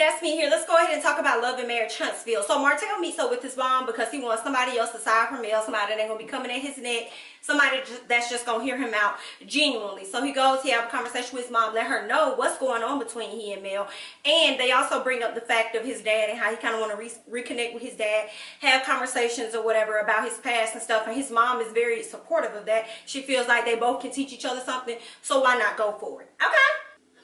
That's Me here. Let's go ahead and talk about love and marriage Huntsville. So Martell meets up with his mom because he wants somebody else aside from male, somebody that's going to be coming at his neck, somebody that's just going to hear him out genuinely. So he goes, he have a conversation with his mom, let her know what's going on between he and Mel. And they also bring up the fact of his dad and how he kind of want to reconnect with his dad, have conversations or whatever about his past and stuff. And his mom is very supportive of that. She feels like they both can teach each other something, so why not go for it? Okay.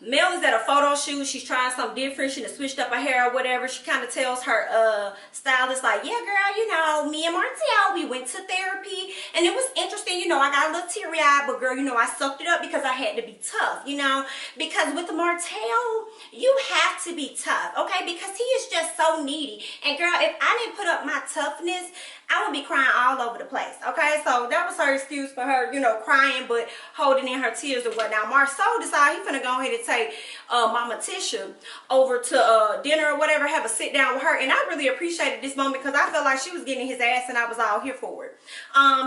Mel is at a photo shoot. She's trying something different. She done switched up her hair or whatever. She kind of tells her stylist, like, yeah, girl, you know, me and Martell, we went to therapy. And it was interesting, you know, I got a little teary-eyed, but girl, you know, I sucked it up because I had to be tough, you know. Because with Martell, you have to be tough, okay? Because he is just so needy. And girl, if I didn't put up my toughness, I would be crying all over the place, okay? So that was her excuse for her, you know, crying but holding in her tears or whatnot. Marceau decided he finna go ahead and take Mama Tisha over to dinner or whatever, have a sit down with her. And I really appreciated this moment because I felt like she was getting his ass and I was all here for it.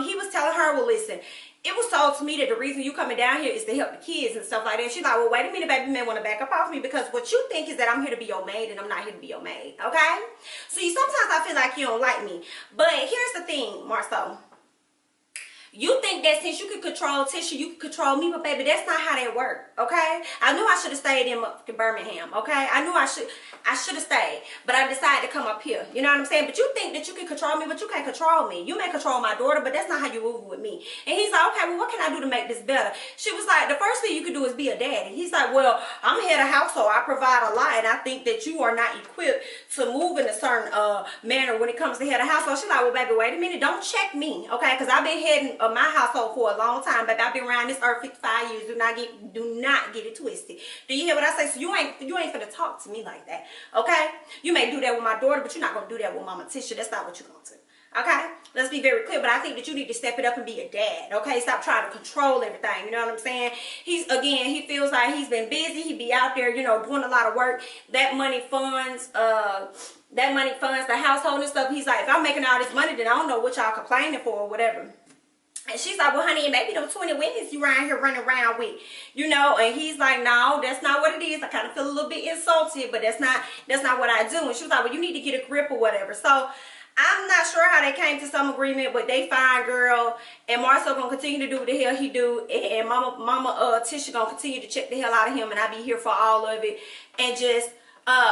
He was telling her, well, listen, it was told to me that the reason you coming down here is to help the kids and stuff like that. She's like, well, wait a minute, baby, you may want to back up off me because what you think is that I'm here to be your maid and I'm not here to be your maid, okay? See, sometimes I feel like you don't like me. But here's the thing, Marceau. You think that since you could control Tisha, you could control me, but baby, that's not how that works, okay? I knew I should have stayed in Birmingham, okay? I knew I should have stayed, but I decided to come up here. You know what I'm saying? But you think that you can control me, but you can't control me. You may control my daughter, but that's not how you move with me. And he's like, okay, well, what can I do to make this better? She was like, the first thing you could do is be a daddy. He's like, well, I'm head of household. I provide a lot, and I think that you are not equipped to move in a certain manner when it comes to head of household. She's like, well, baby, wait a minute. Don't check me, okay? Because I've been heading of my household for a long time, but I've been around this earth 55 years. Do not get it twisted. Do you hear what I say? So you ain't finna talk to me like that, okay? You may do that with my daughter, but you're not gonna do that with Mama Tisha. That's not what you're gonna do, okay? Let's be very clear. But I think that you need to step it up and be a dad, okay? Stop trying to control everything. You know what I'm saying? He feels like he's been busy. He be out there, you know, doing a lot of work. That money funds the household and stuff. He's like, if I'm making all this money, then I don't know what y'all complaining for or whatever. And she's like, well, honey, maybe them 20 women you around here running around with, you know. And he's like, no, that's not what it is. I kind of feel a little bit insulted, but that's not what I do. And she was like, well, you need to get a grip or whatever. So I'm not sure how they came to some agreement, but they fine, girl. And Marceau gonna continue to do what the hell he do, and Mama Tisha gonna continue to check the hell out of him, and I be here for all of it, and just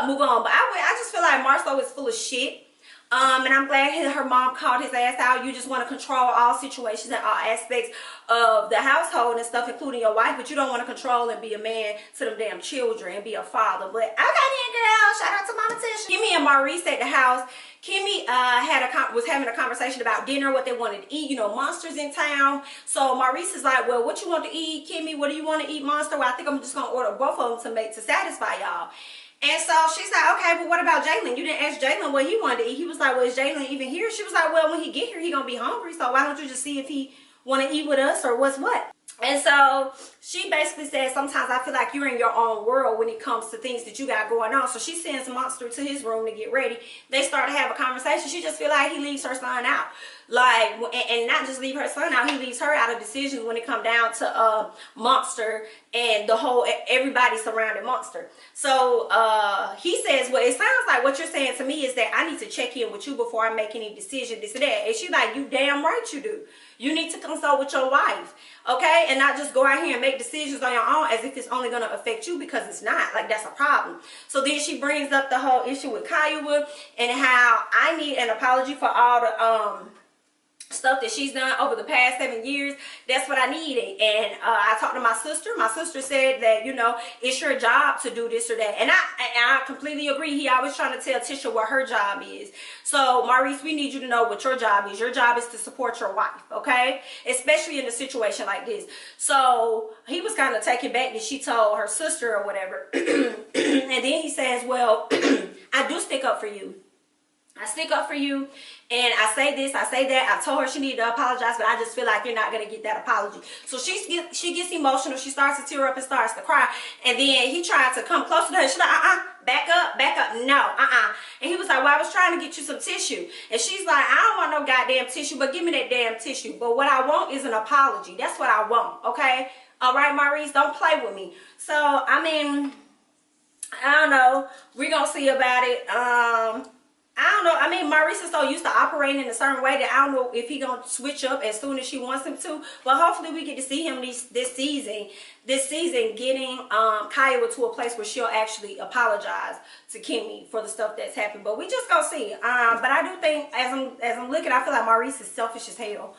move on. But I just feel like Marceau is full of shit. And I'm glad her mom called his ass out. You just want to control all situations and all aspects of the household and stuff, including your wife, but you don't want to control and be a man to them damn children and be a father. But I got in, girl. Shout out to Mama Tisha. Kimmi and Maurice at the house. Kimmi was having a conversation about dinner, what they wanted to eat. You know, Monster's in town. So Maurice is like, well, what you want to eat, Kimmi? What do you want to eat, Monster? Well, I think I'm just going to order both of them to satisfy y'all. And so she's like, okay, but what about Jalen? You didn't ask Jalen what he wanted to eat. He was like, well, is Jalen even here? She was like, well, when he get here, he gonna be hungry. So why don't you just see if he want to eat with us or what's what? And so she basically said, sometimes I feel like you're in your own world when it comes to things that you got going on. So she sends Monster to his room to get ready. They start to have a conversation. She just feel like he leaves her son out. Like, and not just leave her son out, he leaves her out of decisions when it come down to Monster and the whole, everybody surrounding Monster. So he says, well, it sounds like what you're saying to me is that I need to check in with you before I make any decision, this and that. And she's like, you damn right you do. You need to consult with your wife, okay? And not just go out here and make decisions on your own as if it's only going to affect you, because it's not. Like, that's a problem. So then she brings up the whole issue with Kiowa and how I need an apology for all the stuff that she's done over the past 7 years. That's what I needed. And I talked to my sister. My sister said that, you know, it's your job to do this or that. And I completely agree. He always trying to tell Tisha what her job is. So Maurice, we need you to know what your job is. Your job is to support your wife, okay? Especially in a situation like this. So he was kind of taken back that she told her sister or whatever. And then he says, well, I do stick up for you. I stick up for you, and I say this, I say that. I told her she needed to apologize, but I just feel like you're not going to get that apology. So she gets emotional. She starts to tear up and starts to cry. And then he tried to come closer to her. She's like, back up, no, And he was like, well, I was trying to get you some tissue. And she's like, I don't want no goddamn tissue, but give me that damn tissue. But what I want is an apology. That's what I want, okay? All right, Maurice, don't play with me. So, I mean, I don't know. We're gonna see about it. I don't know. I mean, Maurice is so used to operating in a certain way that I don't know if he gonna switch up as soon as she wants him to. But hopefully we get to see him this season. This season, getting Kaya to a place where she'll actually apologize to Kimmi for the stuff that's happened. But we just gonna see. But I do think as I'm looking, I feel like Maurice is selfish as hell.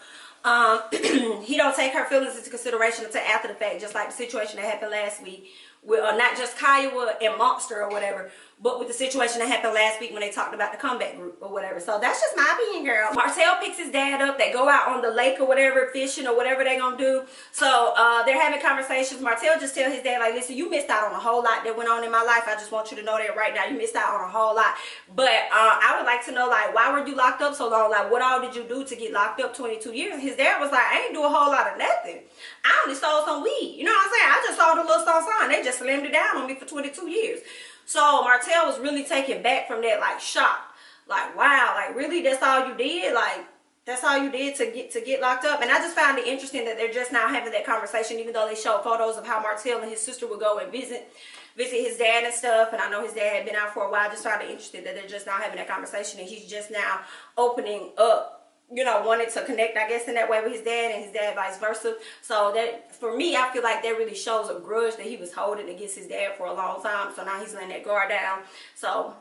He don't take her feelings into consideration until after the fact, just like the situation that happened last week with not just Kaya and Monster or whatever, but with the situation that happened last week when they talked about the comeback group or whatever. So that's just my opinion, girl. Martell picks his dad up. They go out on the lake or whatever, fishing or whatever they gonna do. So they're having conversations. Martell just tell his dad, like, listen, you missed out on a whole lot that went on in my life. I just want you to know that right now. You missed out on a whole lot. But I would like to know, like, why were you locked up so long? Like, what all did you do to get locked up 22 years? And his dad was like, I ain't do a whole lot of nothing. I only sold some weed. You know what I'm saying? I just sold a little something. They just slammed it down on me for 22 years. So Martell was really taken back from that, like, shocked. Like, wow, like, really, that's all you did? Like, that's all you did to get locked up? And I just found it interesting that they're just now having that conversation, even though they showed photos of how Martell and his sister would go and visit his dad and stuff. And I know his dad had been out for a while. I just found it interesting that they're just now having that conversation, and he's just now opening up, you know, wanted to connect, I guess, in that way with his dad, and his dad vice versa. So that, for me, I feel like that really shows a grudge that he was holding against his dad for a long time. So now he's letting that guard down. So,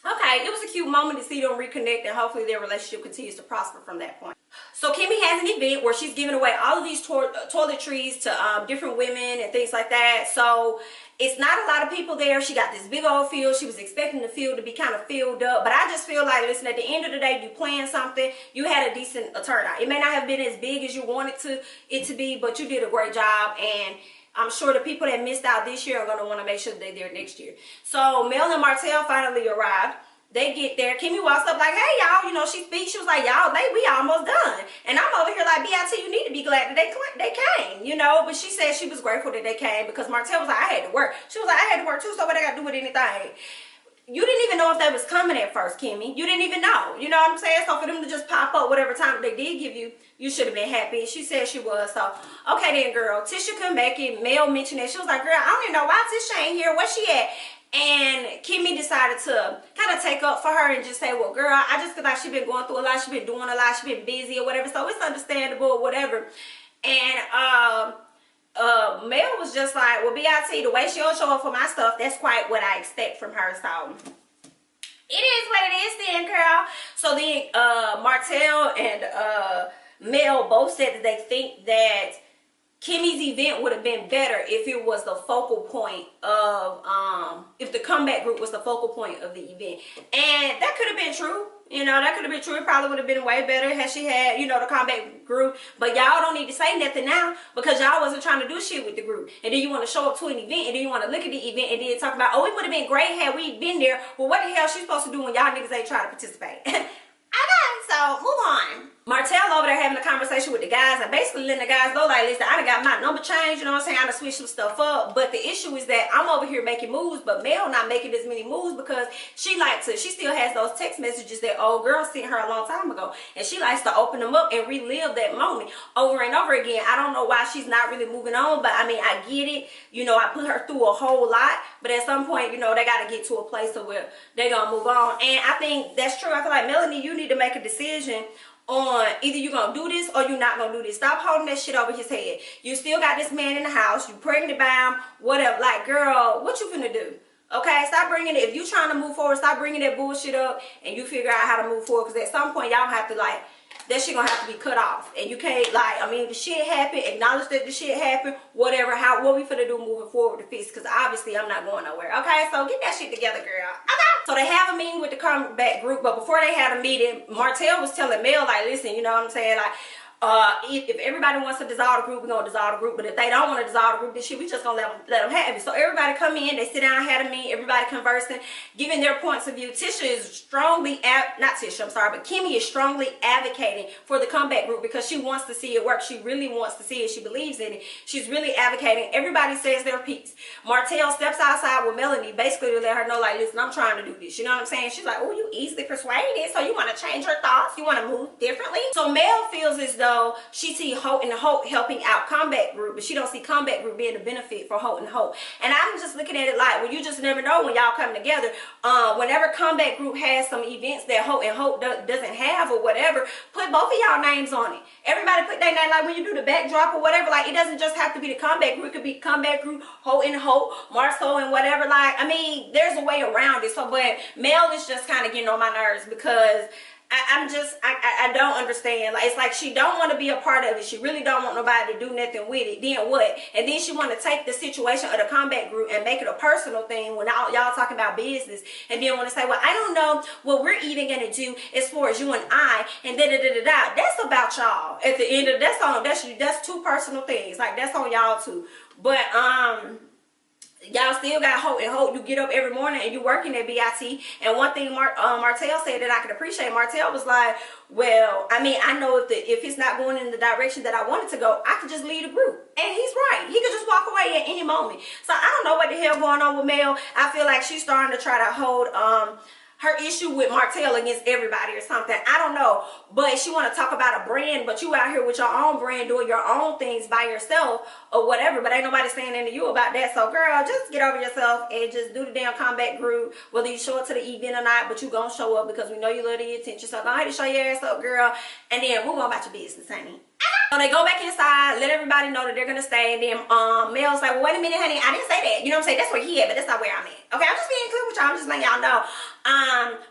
okay, it was a cute moment to see them reconnect, and hopefully their relationship continues to prosper from that point. So Kimmi has an event where she's giving away all of these toiletries to different women and things like that. So it's not a lot of people there. She got this big old field. She was expecting the field to be kind of filled up. But I just feel like, listen, at the end of the day, you plan something, you had a decent turnout. It may not have been as big as you wanted it to be, but you did a great job. And I'm sure the people that missed out this year are going to want to make sure they're there next year. So Mel and Martell finally arrived. They get there. Kimmi walks up like, hey, y'all. You know, she speaks. She was like, y'all, we almost done. And I'm over here like, BIT, you need to be glad that they came, you know. But she said she was grateful that they came because Martell was like, I had to work. She was like, I had to work too, so what I got to do with anything? You didn't even know if they was coming at first, Kimmi. You didn't even know. You know what I'm saying? So for them to just pop up whatever time they did give you, you should have been happy. She said she was. So, okay then, girl. Tisha couldn't make it. Mel mentioned that. She was like, girl, I don't even know why Tisha ain't here. Where she at? And Kimmi decided to kind of take up for her and just say, well, girl, I just feel like she's been going through a lot. She's been doing a lot. She's been busy or whatever. So it's understandable or whatever. And Mel was just like, well, BIT, the way she'll show up for my stuff, that's quite what I expect from her. So it is what it is then, girl. So then Martell and Mel both said that they think that Kimmi's event would have been better if it was the focal point of, if the comeback group was the focal point of the event. And that could have been true. You know, that could have been true. It probably would have been way better had she had, you know, the comeback group. But y'all don't need to say nothing now because y'all wasn't trying to do shit with the group. And then you want to show up to an event, and then you want to look at the event and then talk about, oh, it would have been great had we been there. Well, what the hell she supposed to do when y'all niggas ain't trying to participate? Okay, so move on. Martell over there having a conversation with the guys and basically letting the guys know, like, listen, I done got my number changed, you know what I'm saying? I done switched some stuff up. But the issue is that I'm over here making moves, but Mel not making as many moves because she still has those text messages that old girl sent her a long time ago. And she likes to open them up and relive that moment over and over again. I don't know why she's not really moving on, but I mean, I get it. You know, I put her through a whole lot, but at some point, you know, they got to get to a place where they're going to move on. And I think that's true. I feel like, Melanie, you need to make a decision on either you're gonna do this or you're not gonna do this. Stop holding that shit over his head. You still got this man in the house, you pregnant by him, whatever. Like, girl, what you finna do? Okay, stop bringing it. If you trying to move forward, stop bringing that bullshit up and you figure out how to move forward, because at some point y'all have to, like, that shit gonna have to be cut off. And you can't, like, I mean, the shit happened, acknowledge that the shit happened, whatever, what we finna do moving forward to fix, because obviously I'm not going nowhere. Okay, so get that shit together, girl. Okay. So they have a meeting with the comeback group, but before they had a meeting, Martell was telling Mel, like, listen, you know what I'm saying, like, if everybody wants to dissolve the group, we're gonna dissolve the group. But if they don't want to dissolve the group, then shit, we just gonna let them have it. So everybody come in, they sit down, had a meeting, everybody conversing, giving their points of view. Tisha is strongly, but Kimmi is strongly advocating for the comeback group because she wants to see it work. She really wants to see it. She believes in it. She's really advocating. Everybody says their piece. Martell steps outside with Melanie, basically to let her know, like, listen, I'm trying to do this. You know what I'm saying? She's like, oh, you easily persuaded, so you want to change your thoughts? You want to move differently? So Mel feels as though though she see Hope and Hope helping out Combat Group, but she don't see Combat Group being a benefit for Hope and Hope. And I'm just looking at it like, well, you just never know when y'all come together. Whenever Combat Group has some events that Hope and Hope doesn't have or whatever, put both of y'all names on it. Everybody put their name, like when you do the backdrop or whatever, like it doesn't just have to be the Combat Group. It could be Combat Group, Hope and Hope, Marceau and whatever. Like, I mean, there's a way around it. So, but Mel is just kind of getting on my nerves because I don't understand. Like, it's like she don't want to be a part of it. She really don't want nobody to do nothing with it. Then what? And then she want to take the situation of the Combat Group and make it a personal thing when y'all talking about business, and then want to say, well, I don't know what we're even gonna do as far as you and I, and da. That's about y'all. At the end of that's two personal things. Like, that's on y'all too. But y'all still got Hope and Hope. You get up every morning and you working at BIT. And one thing Martell said that I could appreciate, Martell was like, well, I mean, I know if it's not going in the direction that I wanted to go, I could just leave the group. And he's right. He could just walk away at any moment. So I don't know what the hell going on with Mel. I feel like she's starting to try to hold her issue with Martell against everybody or something. I don't know. But she want to talk about a brand, but you out here with your own brand doing your own things by yourself or whatever. But ain't nobody saying anything to you about that. So girl, just get over yourself and just do the damn Combat Group. Whether you show up to the event or not, but you gonna show up because we know you love the attention. So go ahead and show your ass up, girl. And then move on about your business, honey. So they go back inside, let everybody know that they're gonna stay. And then Mel's like, well, wait a minute, honey, I didn't say that. You know what I'm saying? That's where he at, but that's not where I'm at. Okay, I'm just being clear with y'all. I'm just letting y'all know.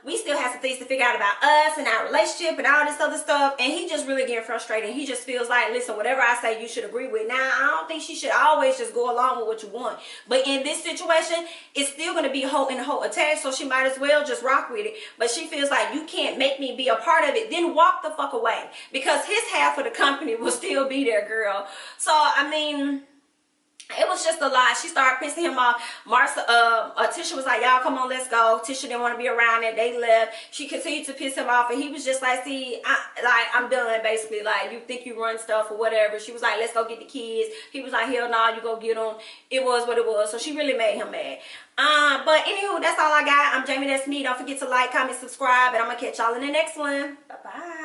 We still have some things to figure out about us and our relationship and all this other stuff. And he just really getting frustrated. He just feels like, listen, whatever I say, you should agree with. Now, I don't think she should always just go along with what you want. But in this situation, it's still gonna be Hope and Hope attached, so she might as well just rock with it. But she feels like, you can't make me be a part of it. Then walk the fuck away, because his half of the company will still be there, girl. So I mean, it was just a lot. She started pissing him off. Tisha was like, y'all come on, let's go. Tisha didn't want to be around it. They left. She continued to piss him off, and he was just like, see, I'm done, basically. Like, you think you run stuff or whatever. She was like, let's go get the kids. He was like, hell no, you go get them. It was what it was. So she really made him mad. But anywho, that's all I got. I'm JamiThatsMe. Don't forget to like, comment, subscribe, and I'm gonna catch y'all in the next one. Bye-bye.